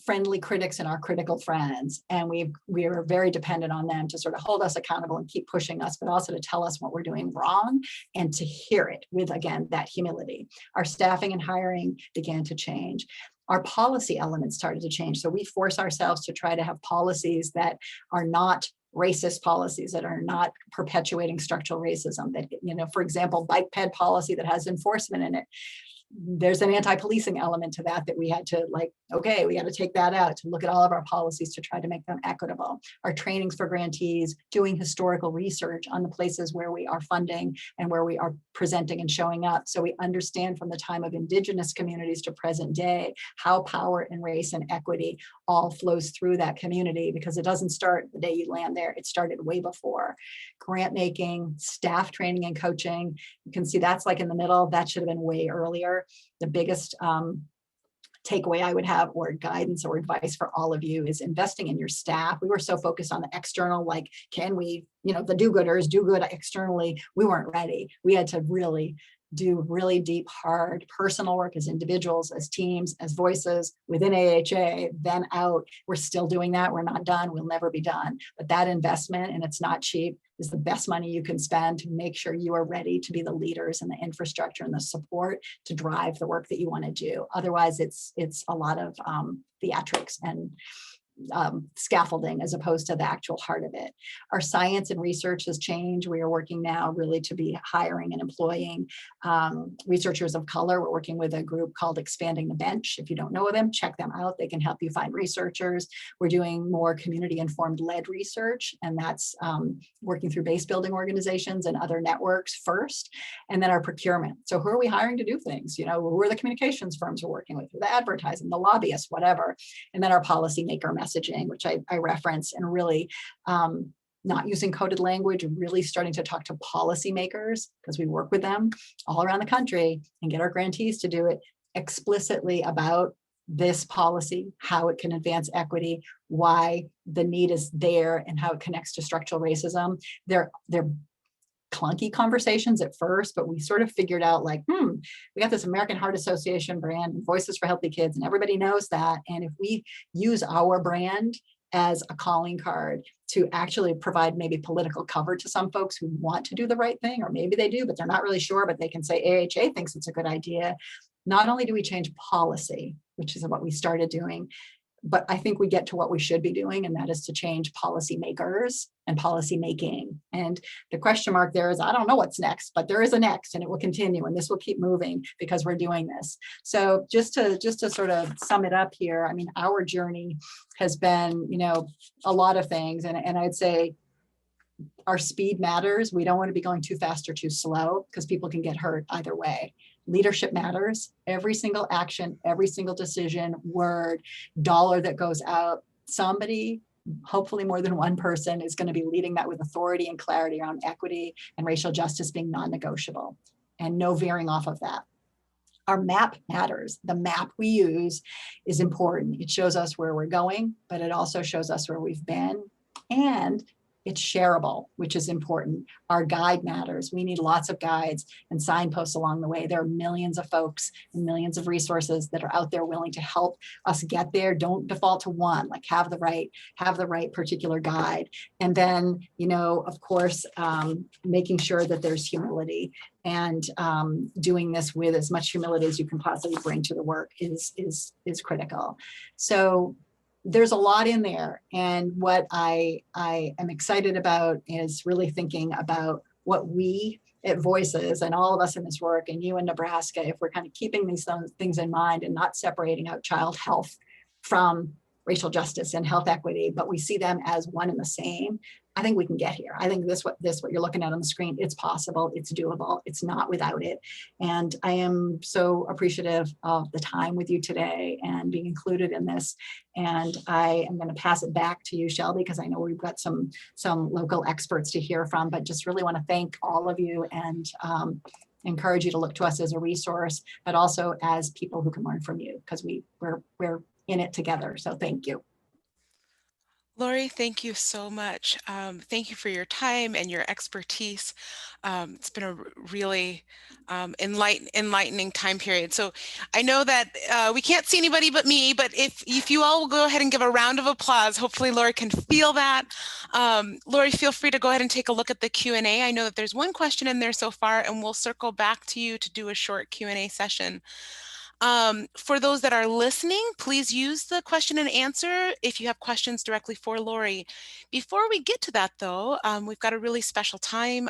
[SPEAKER 2] friendly critics and our critical friends. And we are very dependent on them to sort of hold us accountable and keep pushing us, but also to tell us what we're doing wrong and to hear it with, again, that humility. Our staffing and hiring began to change. Our policy elements started to change. So we force ourselves to try to have policies that are not racist policies, that are not perpetuating structural racism, that, for example, bike ped policy that has enforcement in it. there's an anti-policing element to that we had to like, okay, we got to take that out to look at all of our policies to try to make them equitable. Our trainings for grantees, doing historical research on the places where we are funding and where we are presenting and showing up. So we understand from the time of indigenous communities to present day, how power and race and equity all flows through that community, because it doesn't start the day you land there. It started way before. Grant making, staff training and coaching. You can see that's like in the middle. That should have been way earlier. The biggest takeaway I would have, or guidance or advice for all of you, is investing in your staff. We were so focused on the external, like, can we, the do-gooders do good externally? We weren't ready. We had to really do really deep, hard personal work as individuals, as teams, as voices within AHA, then out. We're still doing that. We're not done. We'll never be done. But that investment, and it's not cheap, is the best money you can spend to make sure you are ready to be the leaders and the infrastructure and the support to drive the work that you want to do. Otherwise, it's a lot of theatrics and scaffolding as opposed to the actual heart of it. Our science and research has changed. We are working now really to be hiring and employing researchers of color. We're working with a group called Expanding the Bench. If you don't know them, check them out. They can help you find researchers. We're doing more community-informed led research, and that's working through base building organizations and other networks first, and then our procurement. So who are we hiring to do things? Who are the communications firms we're working with, the advertising, the lobbyists, whatever. And then our policymaker messaging, which I reference, and really not using coded language, really starting to talk to policymakers, because we work with them all around the country, and get our grantees to do it explicitly about this policy, how it can advance equity, why the need is there, and how it connects to structural racism. They're clunky conversations at first, but we sort of figured out like, we got this American Heart Association brand, Voices for Healthy Kids, and everybody knows that. And if we use our brand as a calling card to actually provide maybe political cover to some folks who want to do the right thing, or maybe they do, but they're not really sure, but they can say AHA thinks it's a good idea. Not only do we change policy, which is what we started doing, but I think we get to what we should be doing, and that is to change policymakers and policy making. And the question mark there is, I don't know what's next, but there is a next, and it will continue, and this will keep moving because we're doing this. So just to sort of sum it up here, I mean, our journey has been, a lot of things, and I'd say our speed matters. We don't want to be going too fast or too slow, because people can get hurt either way. Leadership matters. Every single action, every single decision, word, dollar that goes out, somebody, hopefully more than one person, is going to be leading that with authority and clarity around equity and racial justice being non-negotiable, and no veering off of that. Our map matters. The map we use is important. It shows us where we're going, but it also shows us where we've been, and it's shareable, which is important. Our guide matters. We need lots of guides and signposts along the way. There are millions of folks and millions of resources that are out there willing to help us get there. Don't default to one, like have the right particular guide. And then, of course, making sure that there's humility, and doing this with as much humility as you can possibly bring to the work is critical. So there's a lot in there. And what I am excited about is really thinking about what we at Voices, and all of us in this work, and you in Nebraska, if we're kind of keeping these things in mind and not separating out child health from racial justice and health equity, but we see them as one and the same, I think we can get here. I think what you're looking at on the screen, it's possible, it's doable, it's not without it. And I am so appreciative of the time with you today and being included in this. And I am going to pass it back to you, Shelby, because I know we've got some local experts to hear from, but just really want to thank all of you, and encourage you to look to us as a resource, but also as people who can learn from you, because we're in it together. So thank you.
[SPEAKER 1] Lori, thank you so much. Thank you for your time and your expertise. It's been a really enlightening time period. So I know that we can't see anybody but me, but if you all will go ahead and give a round of applause, hopefully Lori can feel that. Lori, feel free to go ahead and take a look at the Q&A. I know that there's one question in there so far, and we'll circle back to you to do a short Q&A session. For those that are listening, please use the question and answer if you have questions directly for Lori. Before we get to that though, we've got a really special time.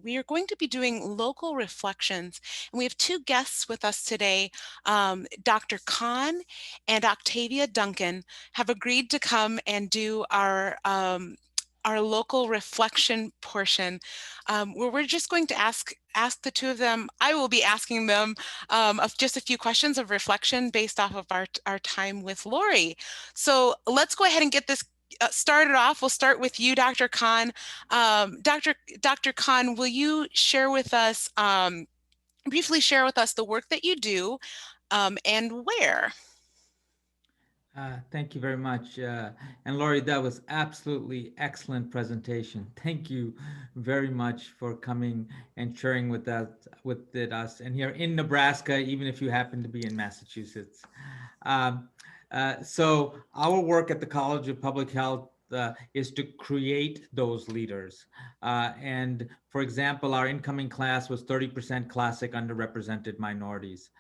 [SPEAKER 1] We are going to be doing local reflections, and we have two guests with us today. Dr. Khan and Octavia Duncan have agreed to come and do our local reflection portion, where we're just going to ask the two of them. I will be asking them of just a few questions of reflection based off of our time with Lori. So let's go ahead and get this started off. We'll start with you, Dr. Khan. Dr. Khan, will you share with us, briefly share with us the work that you do and where?
[SPEAKER 3] Thank you very much. And Laurie, that was absolutely excellent presentation. Thank you very much for coming and sharing with us and here in Nebraska, even if you happen to be in Massachusetts. So our work at the College of Public Health is to create those leaders. And for example, our incoming class was 30% classic underrepresented minorities.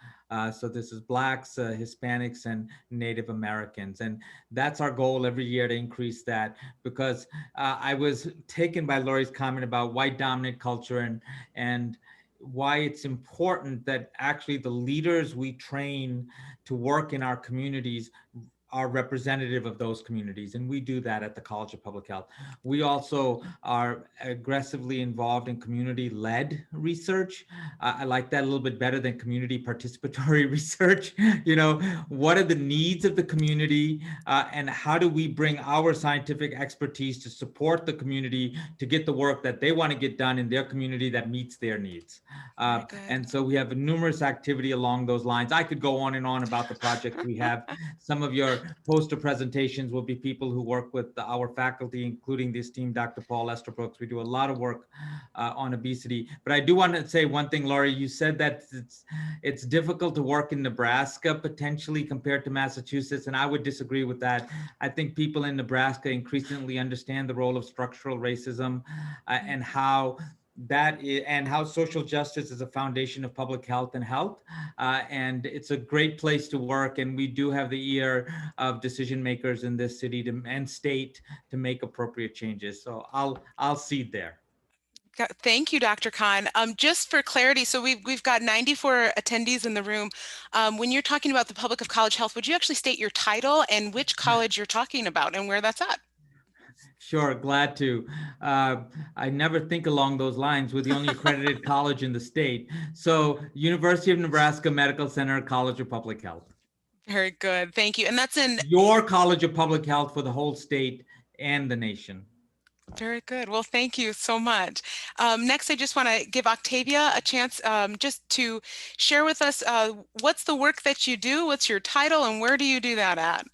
[SPEAKER 3] So this is Blacks, Hispanics, and Native Americans. And that's our goal every year, to increase that, because I was taken by Lori's comment about white dominant culture and why it's important that actually the leaders we train to work in our communities are representative of those communities. And we do that at the College of Public Health. We also are aggressively involved in community-led research. I like that a little bit better than community participatory research. You know, what are the needs of the community, and how do we bring our scientific expertise to support the community to get the work that they want to get done in their community that meets their needs. And so we have numerous activity along those lines. I could go on and on about the project we have. Some of your poster presentations will be people who work with our faculty, including the esteemed Dr. Paul Estabrooks. We do a lot of work on obesity. But I do want to say one thing, Laurie. You said that it's difficult to work in Nebraska potentially compared to Massachusetts, and I would disagree with that. I think people in Nebraska increasingly understand the role of structural racism and how social justice is a foundation of public health and health. And it's a great place to work. And we do have the ear of decision makers in this city and state to make appropriate changes. So I'll cede there.
[SPEAKER 1] Thank you, Dr. Khan. Just for clarity, so we've got 94 attendees in the room. When you're talking about the Public of College Health, would you actually state your title and which college you're talking about and where that's at?
[SPEAKER 3] Sure, glad to. I never think along those lines. We're the only accredited college in the state. So University of Nebraska Medical Center, College of Public Health.
[SPEAKER 1] Very good, thank you. And that's in
[SPEAKER 3] your College of Public Health for the whole state and the nation.
[SPEAKER 1] Very good. Well, thank you so much. Next, I just want to give Octavia a chance just to share with us what's the work that you do, what's your title, and where do you do that at?